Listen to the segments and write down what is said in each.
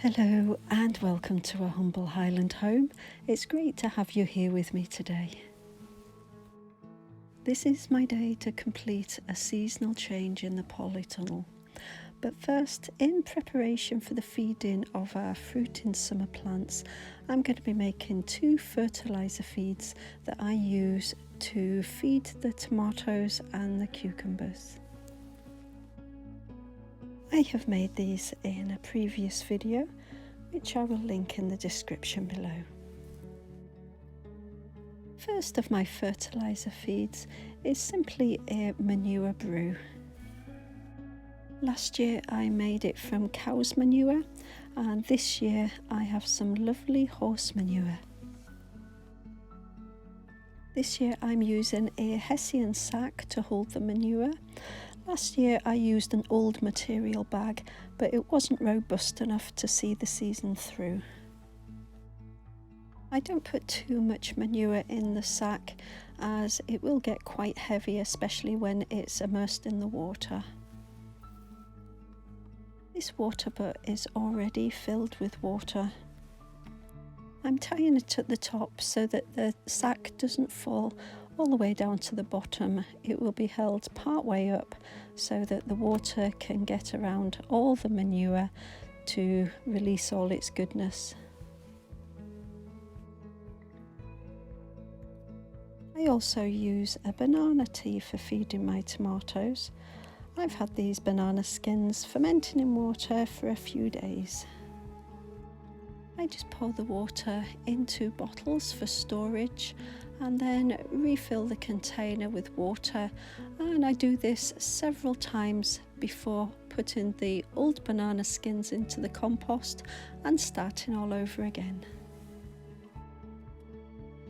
Hello and welcome to a humble Highland home. It's great to have you here with me today. This is my day to complete a seasonal change in the Polytunnel. But first, in preparation for the feeding of our fruit in summer plants, I'm going to be making 2 fertiliser feeds that I use to feed the tomatoes and the cucumbers. I have made these in a previous video, which I will link in the description below. First of my fertiliser feeds is simply a manure brew. Last year I made it from cow's manure, and this year I have some lovely horse manure. This year I'm using a Hessian sack to hold the manure. Last year I used an old material bag, but it wasn't robust enough to see the season through. I don't put too much manure in the sack as it will get quite heavy, especially when it's immersed in the water. This water butt is already filled with water. I'm tying it at the top so that the sack doesn't fall all the way down to the bottom. It will be held part way up so that the water can get around all the manure to release all its goodness. I also use a banana tea for feeding my tomatoes. I've had these banana skins fermenting in water for a few days. I just pour the water into bottles for storage and then refill the container with water, and I do this several times before putting the old banana skins into the compost and starting all over again.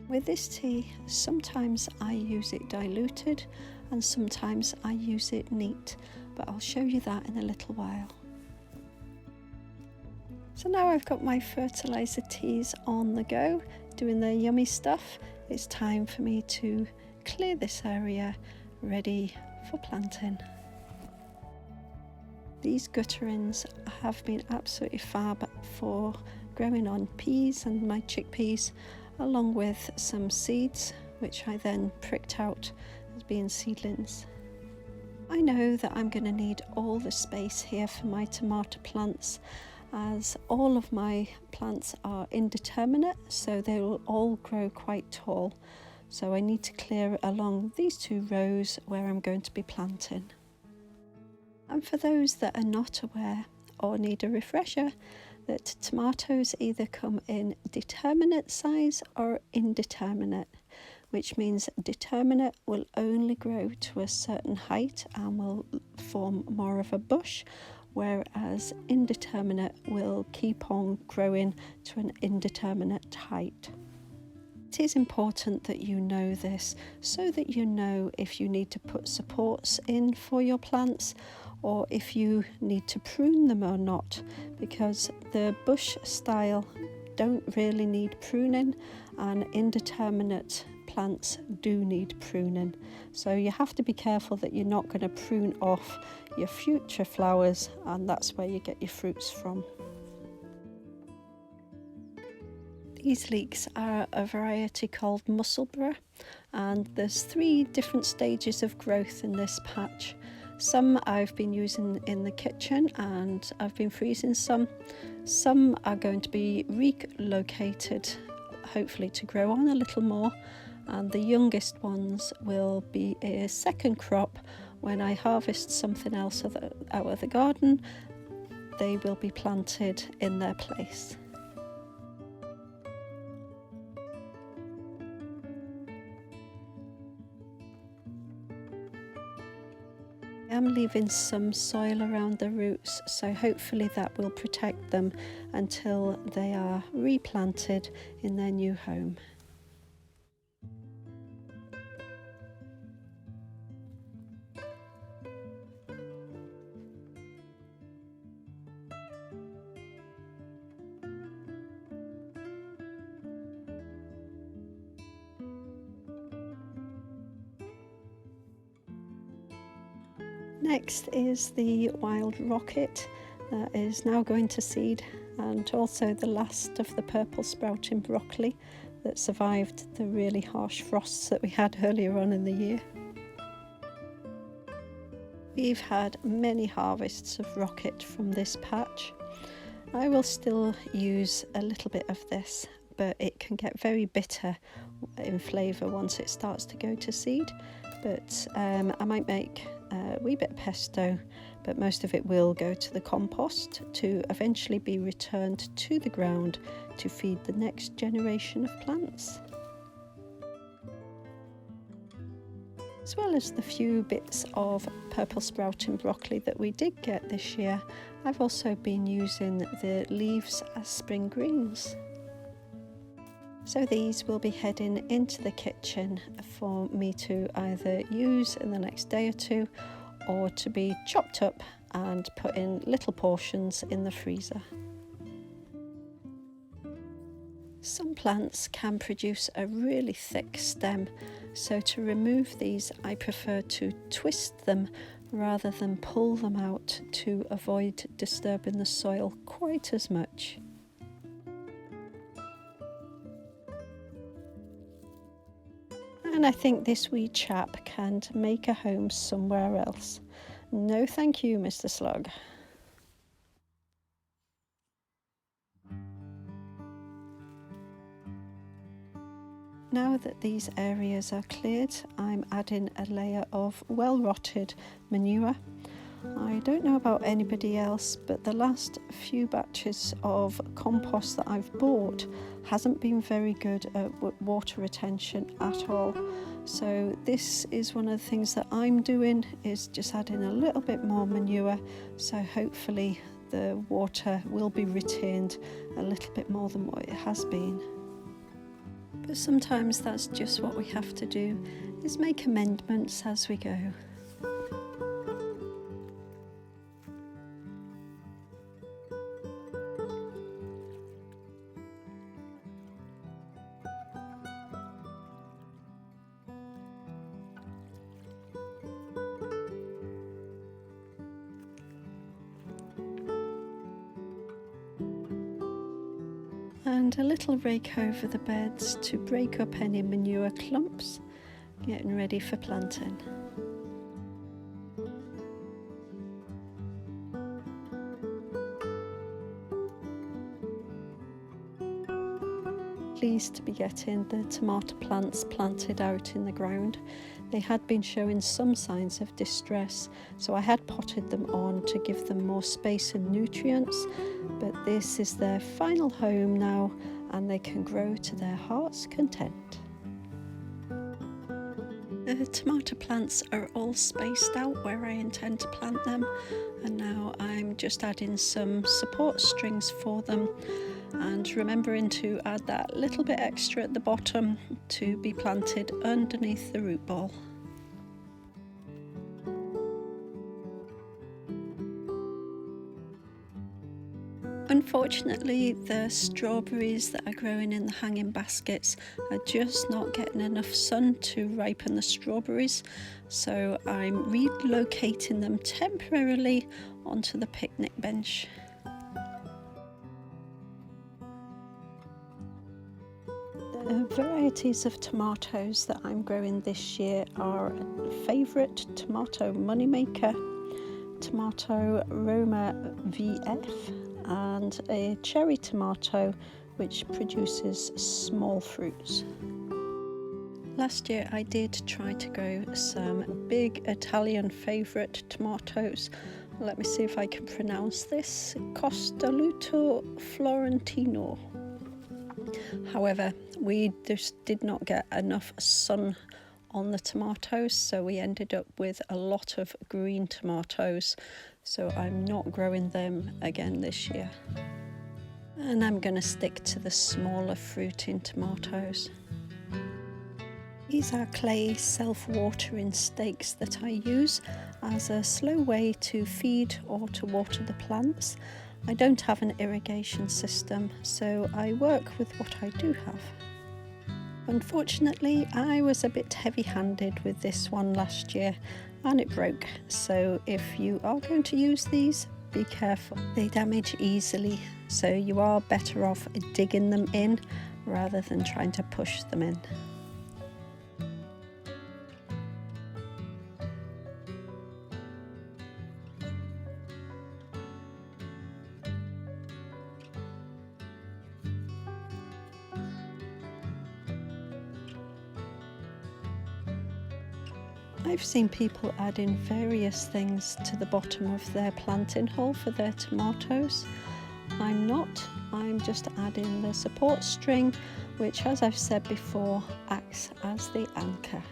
With this tea, sometimes I use it diluted and sometimes I use it neat, but I'll show you that in a little while. So now I've got my fertiliser teas on the go, doing their yummy stuff. It's time for me to clear this area, ready for planting. These gutterings have been absolutely fab for growing on peas and my chickpeas, along with some seeds, which I then pricked out as being seedlings. I know that I'm going to need all the space here for my tomato plants, as all of my plants are indeterminate, so they will all grow quite tall. So I need to clear along these 2 rows where I'm going to be planting. And for those that are not aware or need a refresher, that tomatoes either come in determinate size or indeterminate, which means determinate will only grow to a certain height and will form more of a bush, whereas indeterminate will keep on growing to an indeterminate height. It is important that you know this so that you know if you need to put supports in for your plants or if you need to prune them or not, because the bush style don't really need pruning and indeterminate plants do need pruning. So you have to be careful that you're not going to prune off your future flowers, and that's where you get your fruits from. These leeks are a variety called Musselburgh, and there's 3 different stages of growth in this patch. Some I've been using in the kitchen and I've been freezing some. Some are going to be relocated, hopefully to grow on a little more, and the youngest ones will be a second crop. When I harvest something else out of the garden, they will be planted in their place. I'm leaving some soil around the roots, so hopefully that will protect them until they are replanted in their new home. Next is the wild rocket that is now going to seed. and also the last of the purple sprouting broccoli that survived the really harsh frosts that we had earlier on in the year. We've had many harvests of rocket from this patch. I will still use a little bit of this, but it can get very bitter in flavour once it starts to go to seed. But I might make a wee bit of pesto, but most of it will go to the compost to eventually be returned to the ground to feed the next generation of plants. As well as the few bits of purple sprouting broccoli that we did get this year, I've also been using the leaves as spring greens. So these will be heading into the kitchen for me to either use in the next day or two, or to be chopped up and put in little portions in the freezer. Some plants can produce a really thick stem, so to remove these I prefer to twist them rather than pull them out to avoid disturbing the soil quite as much. And I think this wee chap can make a home somewhere else. No thank you, Mr. Slug. Now that these areas are cleared, I'm adding a layer of well-rotted manure. I don't know about anybody else, but the last few batches of compost that I've bought hasn't been very good at water retention at all. So this is one of the things that I'm doing, is just adding a little bit more manure, so hopefully the water will be retained a little bit more than what it has been. But sometimes that's just what we have to do, is make amendments as we go. And a little rake over the beds to break up any manure clumps, getting ready for planting. Pleased to be getting the tomato plants planted out in the ground. They had been showing some signs of distress, so I had potted them on to give them more space and nutrients, but this is their final home now and they can grow to their heart's content. The tomato plants are all spaced out where I intend to plant them, and now I'm just adding some support strings for them and remembering to add that little bit extra at the bottom to be planted underneath the root ball. Unfortunately, the strawberries that are growing in the hanging baskets are just not getting enough sun to ripen the strawberries, so I'm relocating them temporarily onto the picnic bench. The varieties of tomatoes that I'm growing this year are Favourite Tomato Moneymaker, Tomato Roma VF, and a cherry tomato which produces small fruits. Last year I did try to grow some big Italian favourite tomatoes. Let me see if I can pronounce this. Costaluto Florentino. However, we just did not get enough sun on the tomatoes, so we ended up with a lot of green tomatoes, so I'm not growing them again this year. And I'm going to stick to the smaller fruiting tomatoes. These are clay self-watering stakes that I use as a slow way to feed or to water the plants. I don't have an irrigation system, so I work with what I do have. Unfortunately, I was a bit heavy-handed with this one last year and it broke, so if you are going to use these, be careful. They damage easily, so you are better off digging them in rather than trying to push them in. I've seen people adding various things to the bottom of their planting hole for their tomatoes. I'm not. I'm just adding the support string, which, as I've said before, acts as the anchor.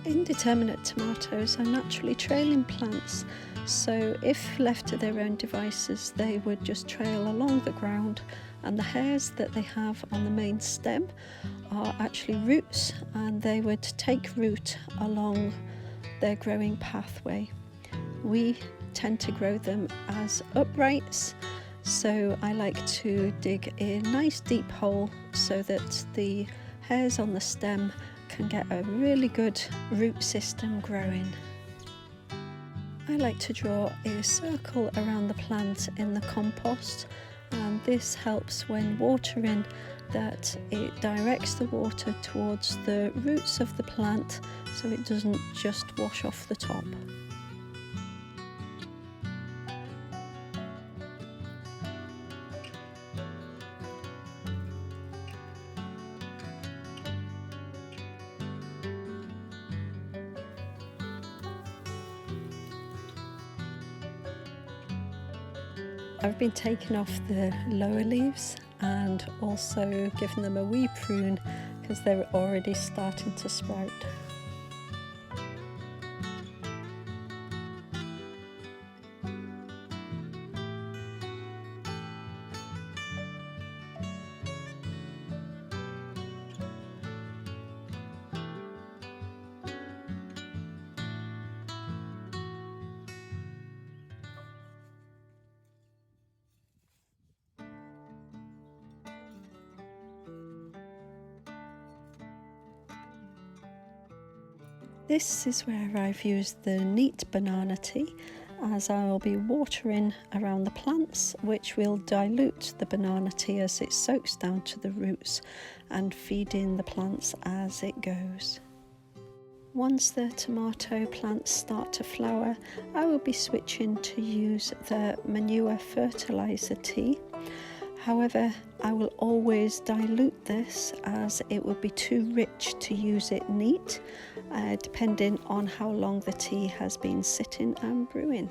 Indeterminate tomatoes are naturally trailing plants, so if left to their own devices, they would just trail along the ground, and the hairs that they have on the main stem are actually roots, and they would take root along their growing pathway. We tend to grow them as uprights, so I like to dig a nice deep hole so that the hairs on the stem can get a really good root system growing. I like to draw a circle around the plant in the compost, and this helps when watering, that it directs the water towards the roots of the plant so it doesn't just wash off the top. I've been taking off the lower leaves and also giving them a wee prune because they're already starting to sprout. This is where I've used the neat banana tea, as I will be watering around the plants, which will dilute the banana tea as it soaks down to the roots and feeding the plants as it goes. Once the tomato plants start to flower, I will be switching to use the Manure Fertiliser tea. However, I will always dilute this, as it would be too rich to use it neat, depending on how long the tea has been sitting and brewing.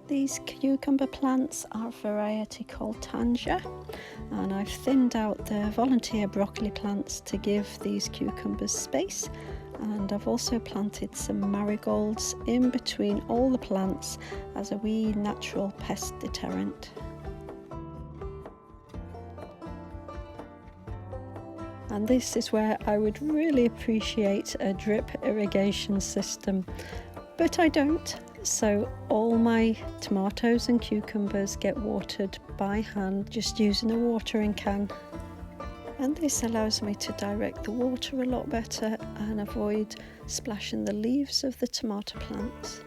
These cucumber plants are a variety called Thankyou, and I've thinned out the volunteer broccoli plants to give these cucumbers space, and I've also planted some marigolds in between all the plants as a wee natural pest deterrent. And this is where I would really appreciate a drip irrigation system, but I don't, so all my tomatoes and cucumbers get watered by hand, just using a watering can. And this allows me to direct the water a lot better and avoid splashing the leaves of the tomato plants.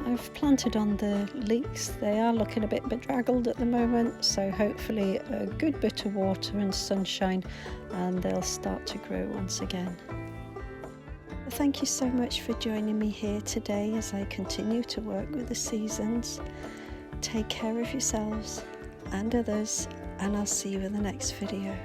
I've planted on the leeks. They are looking a bit bedraggled at the moment, so hopefully a good bit of water and sunshine and they'll start to grow once again. Thank you so much for joining me here today as I continue to work with the seasons. Take care of yourselves and others, and I'll see you in the next video.